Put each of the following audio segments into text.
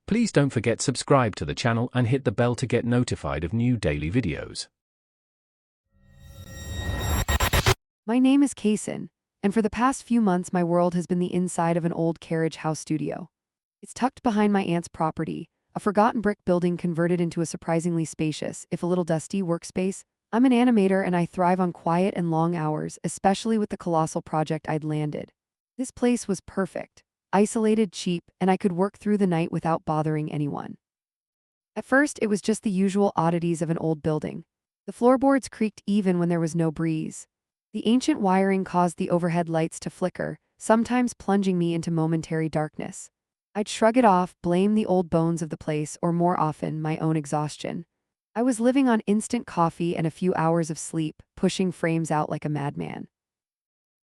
Please don't forget subscribe to the channel and hit the bell to get notified of new daily videos. My name is Kasen, and for the past few months my world has been the inside of an old carriage house studio. It's tucked behind my aunt's property, a forgotten brick building converted into a surprisingly spacious, if a little dusty, workspace. I'm an animator and I thrive on quiet and long hours, especially with the colossal project I'd landed. This place was perfect, isolated, cheap, and I could work through the night without bothering anyone. At first, it was just the usual oddities of an old building. The floorboards creaked even when there was no breeze. The ancient wiring caused the overhead lights to flicker, sometimes plunging me into momentary darkness. I'd shrug it off, blame the old bones of the place, or more often, my own exhaustion. I was living on instant coffee and a few hours of sleep, pushing frames out like a madman.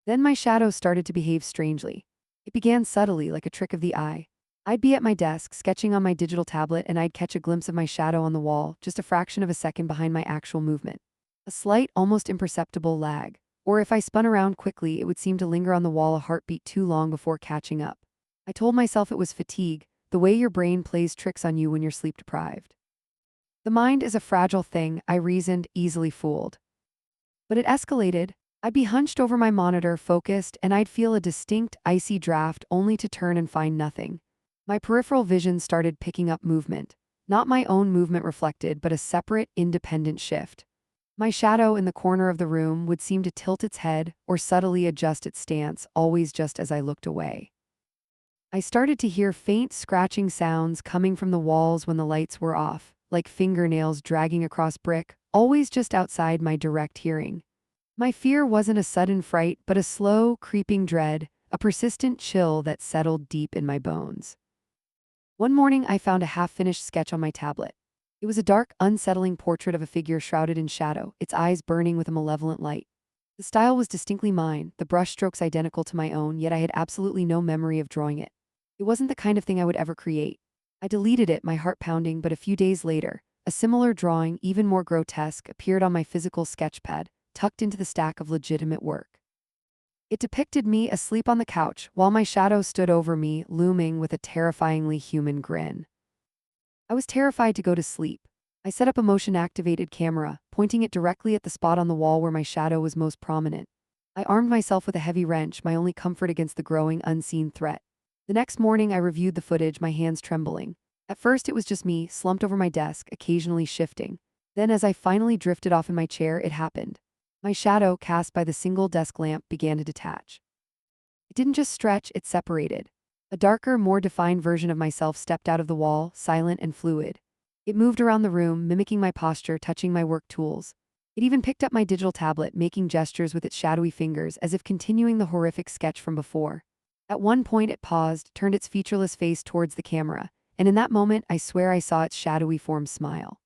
Then my shadow started to behave strangely. It began subtly, like a trick of the eye. I'd be at my desk, sketching on my digital tablet, and I'd catch a glimpse of my shadow on the wall, just a fraction of a second behind my actual movement. A slight, almost imperceptible lag. Or if I spun around quickly, it would seem to linger on the wall a heartbeat too long before catching up. I told myself it was fatigue, the way your brain plays tricks on you when you're sleep-deprived. The mind is a fragile thing, I reasoned, easily fooled. But it escalated. I'd be hunched over my monitor, focused, and I'd feel a distinct, icy draft only to turn and find nothing. My peripheral vision started picking up movement. Not my own movement reflected, but a separate, independent shift. My shadow in the corner of the room would seem to tilt its head or subtly adjust its stance, always just as I looked away. I started to hear faint scratching sounds coming from the walls when the lights were off, like fingernails dragging across brick, always just outside my direct hearing. My fear wasn't a sudden fright, but a slow, creeping dread, a persistent chill that settled deep in my bones. One morning, I found a half-finished sketch on my tablet. It was a dark, unsettling portrait of a figure shrouded in shadow, its eyes burning with a malevolent light. The style was distinctly mine, the brushstrokes identical to my own, yet I had absolutely no memory of drawing it. It wasn't the kind of thing I would ever create. I deleted it, my heart pounding, but a few days later, a similar drawing, even more grotesque, appeared on my physical sketchpad, tucked into the stack of legitimate work. It depicted me asleep on the couch, while my shadow stood over me, looming with a terrifyingly human grin. I was terrified to go to sleep. I set up a motion-activated camera, pointing it directly at the spot on the wall where my shadow was most prominent. I armed myself with a heavy wrench, my only comfort against the growing, unseen threat. The next morning, I reviewed the footage, my hands trembling. At first, it was just me, slumped over my desk, occasionally shifting. Then, as I finally drifted off in my chair, it happened. My shadow, cast by the single desk lamp, began to detach. It didn't just stretch, it separated. A darker, more defined version of myself stepped out of the wall, silent and fluid. It moved around the room, mimicking my posture, touching my work tools. It even picked up my digital tablet, making gestures with its shadowy fingers, as if continuing the horrific sketch from before. At one point, it paused, turned its featureless face towards the camera, and in that moment, I swear I saw its shadowy form smile.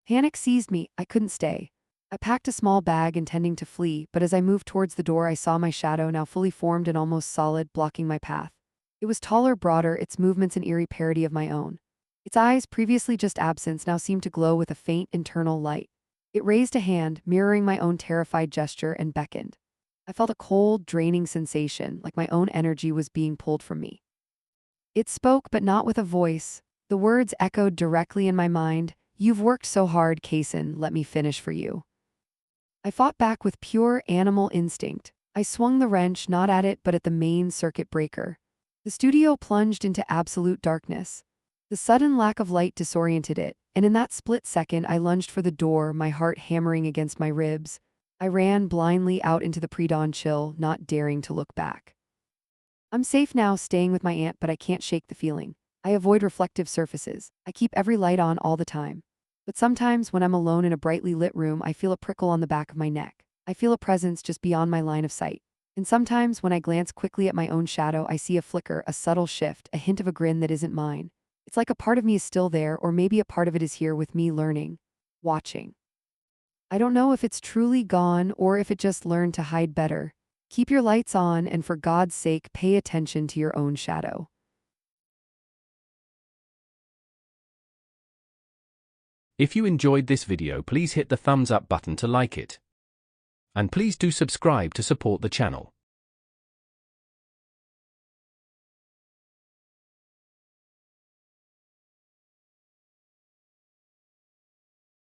Panic seized me. I couldn't stay. I packed a small bag, intending to flee, but as I moved towards the door, I saw my shadow, now fully formed and almost solid, blocking my path. It was taller, broader, its movements an eerie parody of my own. Its eyes, previously just absence, now seemed to glow with a faint, internal light. It raised a hand, mirroring my own terrified gesture, and beckoned. I felt a cold, draining sensation, like my own energy was being pulled from me. It spoke, but not with a voice. The words echoed directly in my mind. "You've worked so hard, Kasen, let me finish for you." I fought back with pure animal instinct. I swung the wrench, not at it, but at the main circuit breaker. The studio plunged into absolute darkness. The sudden lack of light disoriented it, and in that split second I lunged for the door, my heart hammering against my ribs. I ran blindly out into the pre-dawn chill, not daring to look back. I'm safe now, staying with my aunt, but I can't shake the feeling. I avoid reflective surfaces. I keep every light on all the time. But sometimes, when I'm alone in a brightly lit room, I feel a prickle on the back of my neck. I feel a presence just beyond my line of sight. And sometimes, when I glance quickly at my own shadow, I see a flicker, a subtle shift, a hint of a grin that isn't mine. It's like a part of me is still there, or maybe a part of it is here with me, learning, watching. I don't know if it's truly gone or if it just learned to hide better. Keep your lights on, and for God's sake, pay attention to your own shadow. If you enjoyed this video, please hit the thumbs up button to like it. And please do subscribe to support the channel.